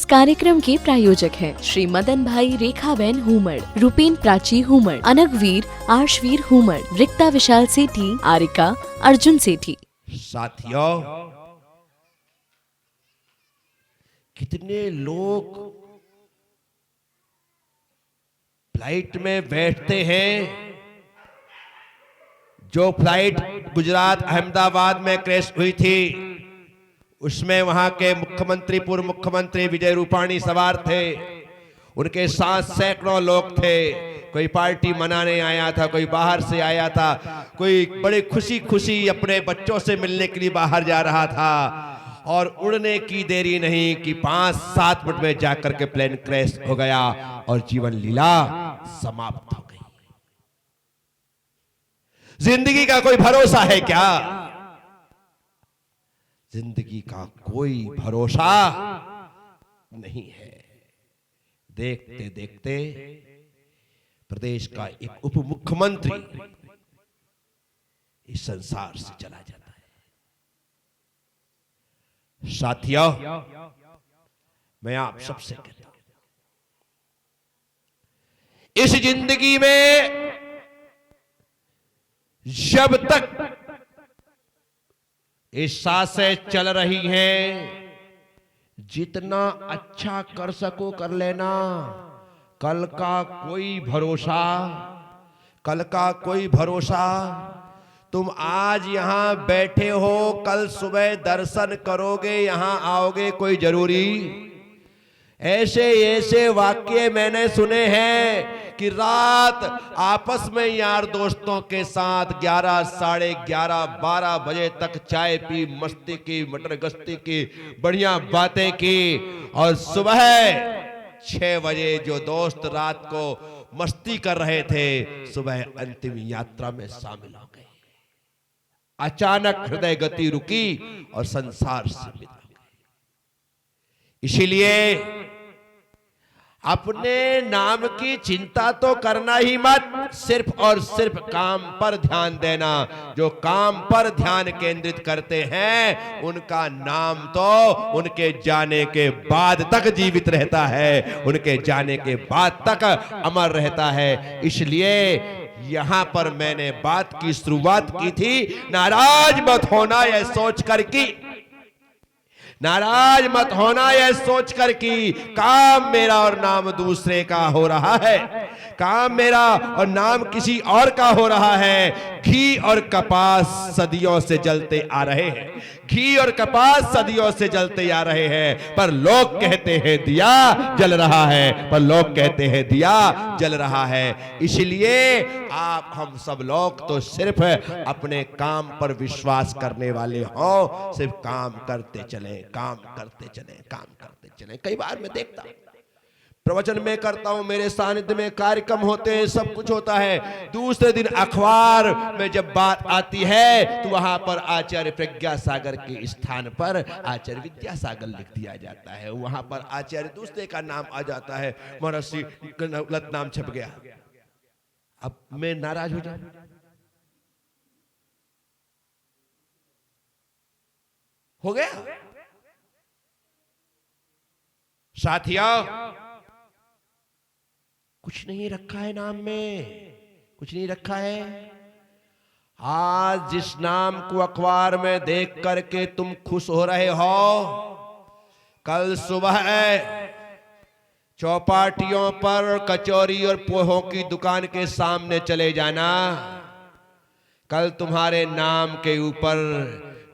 कार्यक्रम के प्रायोजक हैं श्री मदन भाई रेखाबेन हुमड़, रूपेन प्राची हुमड़, अनगवीर आर्शवीर हुमड़, रिक्ता विशाल सेठी, आरिका अर्जुन सेठी। साथियों, कितने लोग फ्लाइट में बैठते हैं। जो फ्लाइट गुजरात अहमदाबाद में क्रैश हुई थी, उसमें वहां के मुख्यमंत्री, पूर्व मुख्यमंत्री विजय रूपाणी सवार थे। उनके साथ सैकड़ों लोग थे। कोई पार्टी मनाने आया था, कोई बाहर से आया था, कोई बड़े खुशी खुशी अपने बच्चों से मिलने के लिए बाहर जा रहा था। और उड़ने की देरी नहीं कि 5-7 मिनट में जाकर के प्लेन क्रैश हो गया और जीवन लीला समाप्त हो गई। जिंदगी का कोई भरोसा है क्या? जिंदगी का कोई भरोसा नहीं है। देखते देखते प्रदेश का एक उप मुख्यमंत्री इस संसार से चला जाता है। साथियों, मैं आप सबसे कहता हूं, इस जिंदगी में जब तक ये सांसें चल रही हैं, जितना अच्छा कर सको कर लेना। कल का कोई भरोसा, कल का कोई भरोसा। तुम आज यहां बैठे हो, कल सुबह दर्शन करोगे, यहां आओगे कोई जरूरी? ऐसे ऐसे वाक्य मैंने सुने हैं कि रात आपस में यार दोस्तों के साथ 11, साढ़े 11, 12 बजे तक चाय पी, मस्ती की, मटर गश्ती की, बढ़िया बातें की, और सुबह 6 बजे जो दोस्त रात को मस्ती कर रहे थे, सुबह अंतिम यात्रा में शामिल हो गए। अचानक हृदय गति रुकी और संसार से विदा हो गए। इसीलिए अपने नाम की चिंता तो करना ही मत, सिर्फ और सिर्फ काम पर ध्यान देना। जो काम पर ध्यान केंद्रित करते हैं, उनका नाम तो उनके जाने के बाद तक जीवित रहता है, उनके जाने के बाद तक अमर रहता है। इसलिए यहां पर मैंने बात की शुरुआत की थी, नाराज मत होना यह सोचकर कि, नाराज मत होना यह सोचकर कि काम मेरा और नाम दूसरे का हो रहा है, काम मेरा और नाम किसी और का हो रहा है। घी और कपास सदियों से जलते आ रहे हैं, घी और कपास सदियों से जलते आ रहे हैं, पर लोग कहते हैं दिया जल रहा है, पर लोग कहते हैं दिया जल रहा है। इसलिए आप हम सब लोग तो सिर्फ अपने काम पर विश्वास करने वाले हो, सिर्फ काम करते चले, काम करते चले, काम करते चले। कई बार मैं देखता हूं, प्रवचन में करता हूं, मेरे सानिध्य में कार्यक्रम होते हैं, सब कुछ होता है। दूसरे दिन अखबार में जब बात आती है तो वहां पर आचार्य प्रज्ञा सागर के स्थान पर आचार्य विद्यासागर लिख दिया जाता है। वहां पर आचार्य दूसरे का नाम आ जाता है, महर्षि गलत नाम छप गया। अब मैं नाराज हो जाऊं? हो गया। साथियों, कुछ नहीं रखा है नाम में, कुछ नहीं रखा है। आज जिस नाम को अखबार में देख करके तुम खुश हो रहे हो, कल सुबह चौपाटियों पर कचौरी और पोहों की दुकान के सामने चले जाना। कल तुम्हारे नाम के ऊपर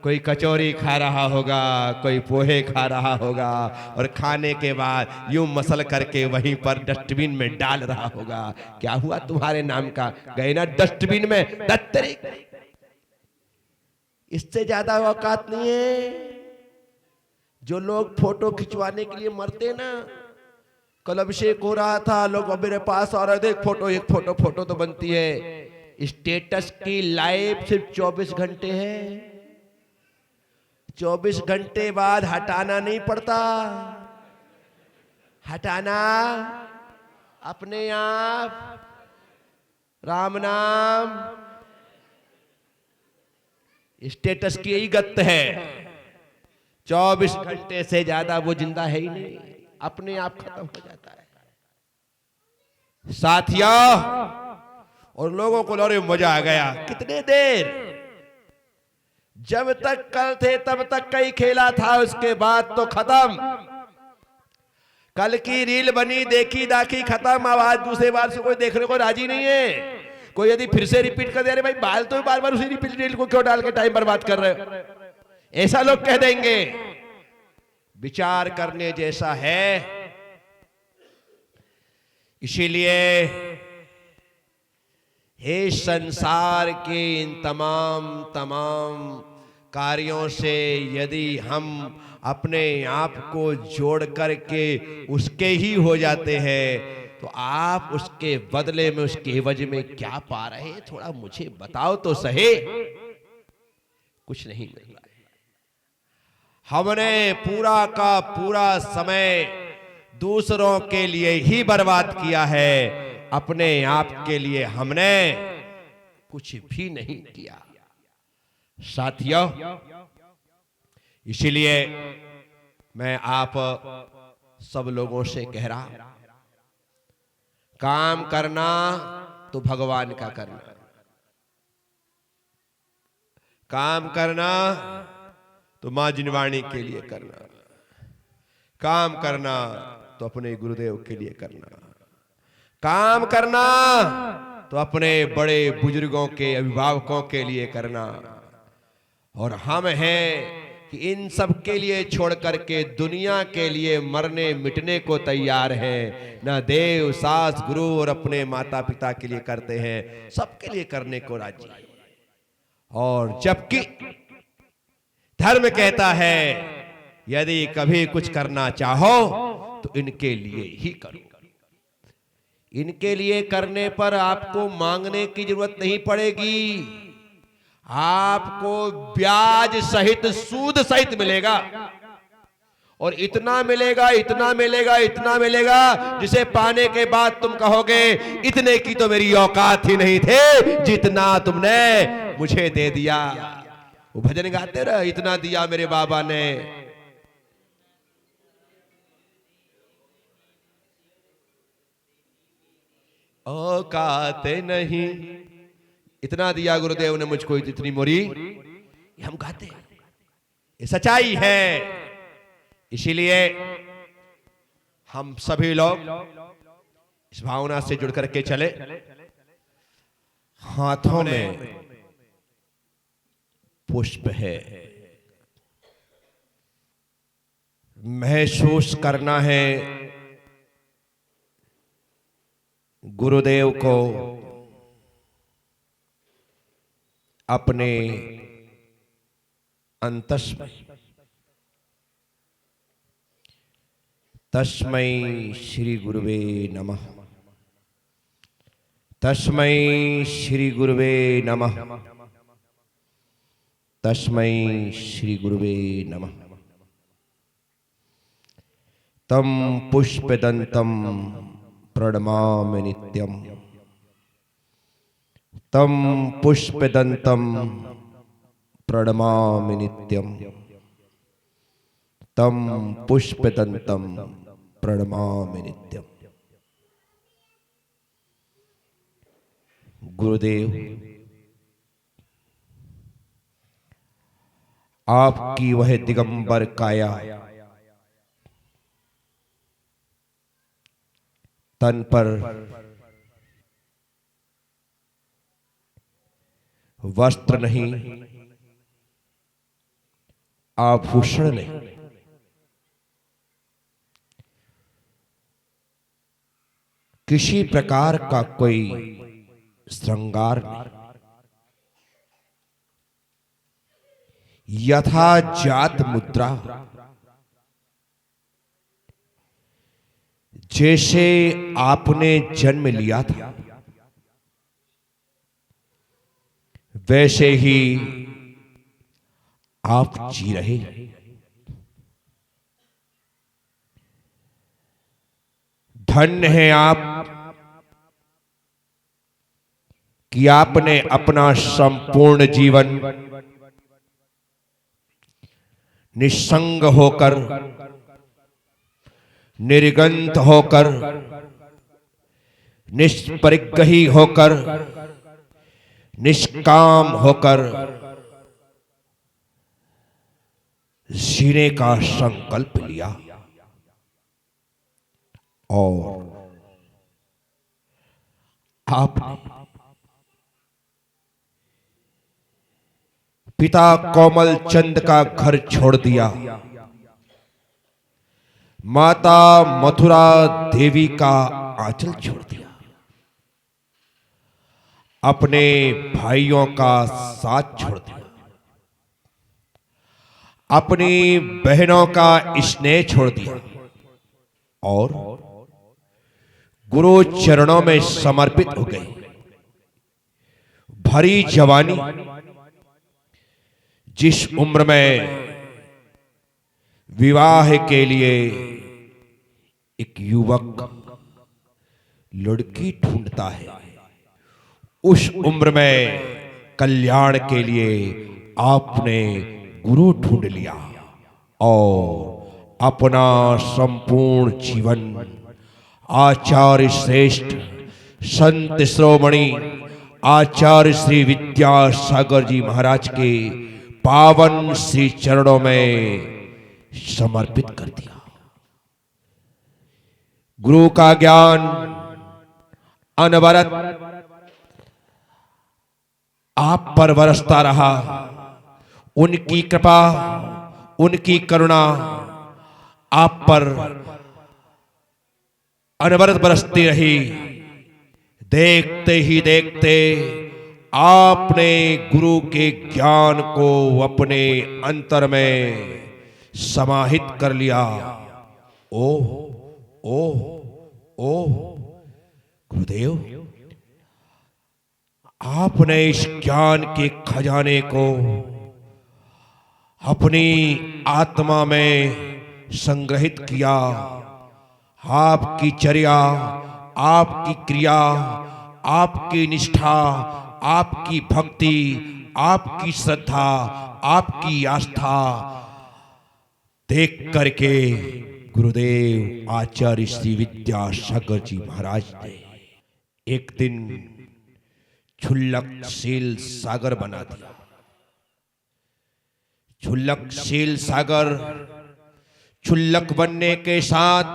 कोई कचौरी खा रहा होगा, कोई पोहे खा रहा होगा, और खाने के बाद यूं मसल करके वहीं पर डस्टबिन में डाल रहा होगा। क्या हुआ तुम्हारे नाम का? गए ना डस्टबिन में, दत्तरी। इससे ज्यादा औकात नहीं है। जो लोग फोटो खिंचवाने के लिए मरते ना, कल अभिषेक हो रहा था, लोग मेरे पास आ रहे थे, एक फोटो, एक फोटो, फोटो तो बनती है। स्टेटस की लाइफ सिर्फ 24 घंटे है, 24 घंटे बाद हटाना नहीं पड़ता। हटाना अपने आप, राम नाम। स्टेटस की यही गत है, 24 घंटे से ज्यादा वो जिंदा है ही नहीं। अपने आप खत्म हो जाता है साथियों। और लोगों को अरे मजा आ गया, कितने देर, जब तक कल थे तब तक कई खेला था, उसके बाद तो खत्म। कल की रील बनी, देखी दाखी, खत्म। अब आज दूसरे बार से कोई देखने को राजी नहीं है। कोई यदि फिर से रिपीट कर दे, अरे भाई बाल तो बार बार उसी रिपीट रील को क्यों डाल के टाइम बर्बाद कर रहे हो, ऐसा लोग कह देंगे। विचार करने जैसा है। इसीलिए हे संसार के इन तमाम कार्यों से यदि हम अपने आप को जोड़ करके उसके ही हो जाते हैं, तो आप उसके बदले में, उसके एवज में क्या पा रहे हैं, थोड़ा मुझे बताओ तो सही। कुछ नहीं मिल रहा है। हमने पूरा का पूरा समय दूसरों के लिए ही बर्बाद किया है, अपने आप के लिए हमने कुछ भी नहीं किया साथियों। इसीलिए मैं आप सब लोगों से कह रहा हूं, काम करना तो भगवान का करना, काम करना तो मां जिनवाणी के लिए करना, काम करना तो अपने गुरुदेव के लिए करना, काम करना तो अपने बड़े बुजुर्गों के, अभिभावकों के लिए करना। और हम हैं कि इन सब के लिए छोड़ करके दुनिया के लिए मरने मिटने को तैयार हैं। ना देव सास गुरु और अपने माता पिता के लिए करते हैं, सबके लिए करने को राजी है। और जबकि धर्म कहता है यदि कभी कुछ करना चाहो तो इनके लिए ही करो। इनके लिए करने पर आपको मांगने की जरूरत नहीं पड़ेगी, आपको ब्याज सहित, सूद सहित मिलेगा। और इतना मिलेगा, इतना मिलेगा, इतना मिलेगा, जिसे पाने के बाद तुम कहोगे इतने की तो मेरी औकात ही नहीं थे जितना तुमने मुझे दे दिया। वो भजन गाते रहे, इतना दिया मेरे बाबा ने। औकात नहीं, इतना दिया गुरुदेव ने मुझको, इतनी मोरी। ये हम गाते हैं, ये सच्चाई है। इसीलिए हम सभी लोग इस भावना से जुड़ करके चले। हाथों में पुष्प है, महसूस करना है गुरुदेव को अपने अंतस में। तस्मै श्री गुरुवे नमः, तस्मै श्री गुरुवे नमः, तस्मै श्री गुरुवे नमः। तम पुष्पदंतम प्रणमामि नित्यम, तम पुष्पदंतम प्रणमामि नित्यम, तम पुष्पदंतम प्रणमामि नित्यम। गुरुदेव, आपकी वह दिगंबर काया तन पर वस्त्र नहीं, आभूषण नहीं, किसी प्रकार का कोई श्रृंगार नहीं, यथा जात मुद्रा, जैसे आपने जन्म लिया था वैसे ही आप जी रहे। धन्य हैं आप कि आपने अपना संपूर्ण जीवन निस्संग होकर निर्गंत होकर, निष्परिग्रही होकर, निष्काम होकर जीने का संकल्प लिया और आपने पिता कोमल चंद का घर छोड़ दिया, माता मथुरा देवी का आंचल छोड़ दिया, अपने भाइयों का साथ छोड़ दिया, अपनी बहनों का स्नेह छोड़ दिया और गुरु चरणों में समर्पित हो गए। भरी जवानी, जिस उम्र में विवाह के लिए एक युवक लड़की ढूंढता है, उस उम्र में कल्याण के लिए आपने गुरु ढूंढ लिया और अपना संपूर्ण जीवन आचार्य श्रेष्ठ संत श्रोमणी आचार्य श्री विद्यासागर जी महाराज के पावन श्री चरणों में समर्पित कर दिया। गुरु का ज्ञान अनवरत आप पर बरसता रहा, उनकी कृपा, उनकी करुणा आप पर अनवरत बरसती रही। देखते ही देखते आपने गुरु के ज्ञान को अपने अंतर में समाहित कर लिया। ओह ओह ओह गुरुदेव, आपने इस ज्ञान के खजाने को अपनी आत्मा में संग्रहित किया। आपकी चर्या, आपकी क्रिया, आपकी निष्ठा, आपकी भक्ति, आपकी श्रद्धा, आपकी आस्था देख करके गुरुदेव आचार्य श्री विद्यासागर जी महाराज ने एक दिन क्षुल्लकशील सागर बना दिया। क्षुल्लकशील सागर क्षुल्लक बनने के साथ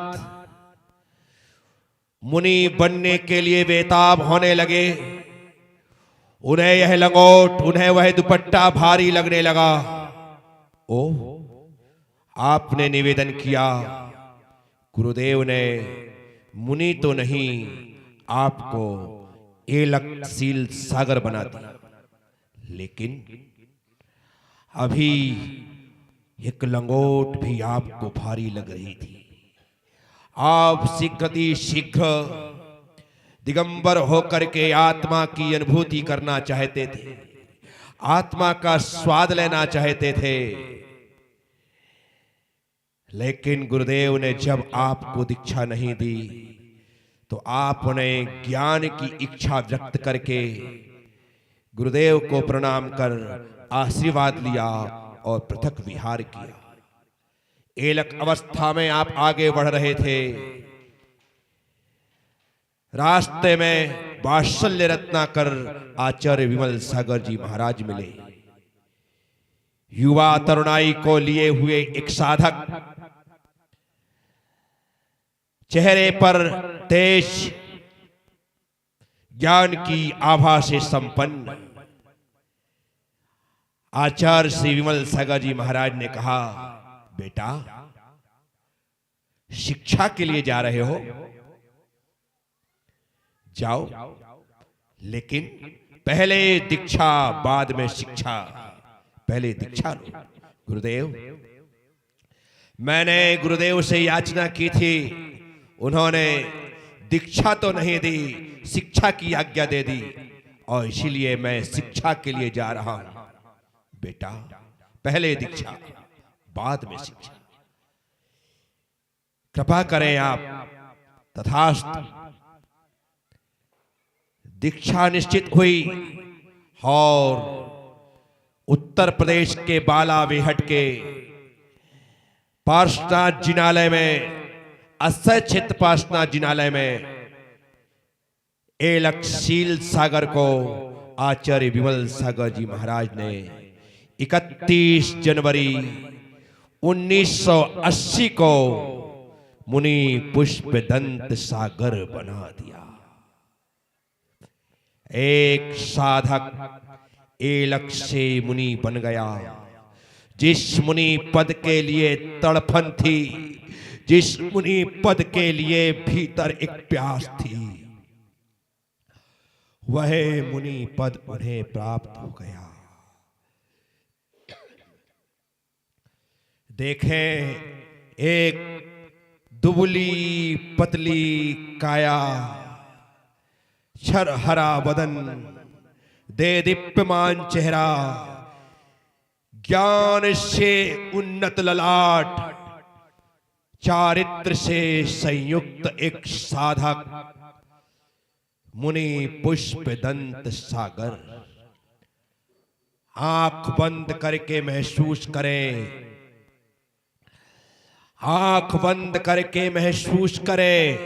मुनि बनने के लिए बेताब होने लगे। उन्हें यह लंगोट, उन्हें वह दुपट्टा भारी लगने लगा। ओह, आपने निवेदन किया, गुरुदेव ने मुनि तो नहीं, आपको एलकशील सागर बना दिया। लेकिन अभी एक लंगोट भी आपको भारी लग रही थी। आप शीघ्र दिगंबर होकर के आत्मा की अनुभूति करना चाहते थे, आत्मा का स्वाद लेना चाहते थे। लेकिन गुरुदेव ने जब आपको दीक्षा नहीं दी तो आपने ज्ञान की इच्छा व्यक्त करके गुरुदेव को प्रणाम कर आशीर्वाद लिया और पृथक विहार किया। एलक अवस्था में आप आगे बढ़ रहे थे। रास्ते में वात्सल्य रत्नाकर आचार्य विमल सागर जी महाराज मिले। युवा तरुणाई को लिए हुए एक साधक, चेहरे पर तेज ज्ञान की आभा से संपन्न आचार्य श्री विमल सागर जी महाराज ने कहा, बेटा शिक्षा के लिए जा रहे हो, जाओ, लेकिन पहले दीक्षा बाद में शिक्षा, पहले दीक्षा लो। गुरुदेव, मैंने गुरुदेव से याचना की थी, उन्होंने दीक्षा तो नहीं दी, शिक्षा की आज्ञा दे दी और इसीलिए मैं शिक्षा के लिए जा रहा हूं। बेटा पहले दीक्षा बाद में शिक्षा, कृपा करें आप। तथास्तु। दीक्षा निश्चित हुई और उत्तर प्रदेश के बालावेहट के पार्श्वनाथ जिनालय में अक्षय चित्तपासना जिनालय में एलकशील सागर को आचार्य विमल सागर जी महाराज ने 31 जनवरी 1980 को मुनि पुष्पदंत सागर बना दिया। एक साधक एलक से मुनि बन गया। जिस मुनि पद के लिए तड़फन थी, जिस मुनि पद के लिए भीतर एक प्यास थी, वह मुनि पद उन्हें प्राप्त हो गया। देखें, एक दुबली पतली काया, छर हरा बदन, दे दीप्यमान चेहरा, ज्ञान से उन्नत ललाट, चारित्र से संयुक्त एक साधक मुनि पुष्पदंत सागर। आंख बंद करके महसूस करें, आंख बंद करके महसूस करें।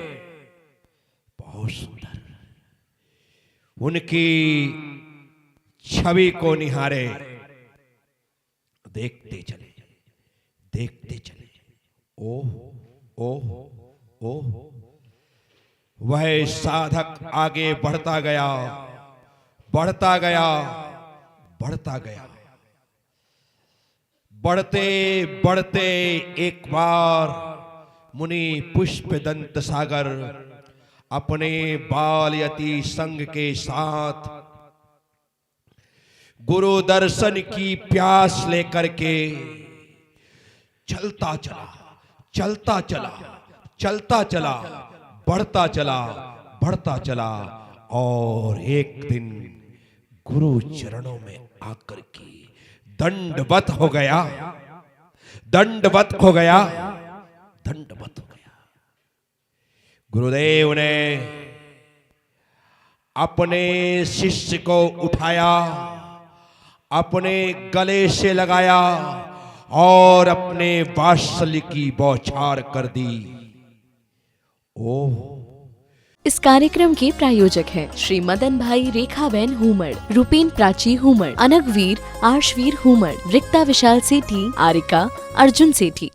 बहुत सुंदर उनकी छवि को निहारे, देखते चले, देखते चले। ओह ओह ओह, वह साधक आगे बढ़ता गया, बढ़ता गया, बढ़ता गया। बढ़ते बढ़ते एक बार मुनि पुष्पदंत सागर अपने बालयती संग के साथ गुरु दर्शन की प्यास लेकर के चलता चला, चलता चला, चलता चला, बढ़ता चला, बढ़ता चला। और एक दिन गुरु चरणों में आकर के दंडवत हो गया, दंडवत हो गया, दंडवत हो गया। गुरुदेव ने अपने शिष्य को उठाया, अपने गले से लगाया और अपने वात्सल्य की बौछार कर दी। ओह, इस कार्यक्रम के प्रायोजक हैं श्री मदन भाई रेखाबेन हुमड़, रूपेन प्राची हुमड़, अनगवीर आर्शवीर हुमड़, रिक्ता विशाल सेठी, आरिका अर्जुन सेठी।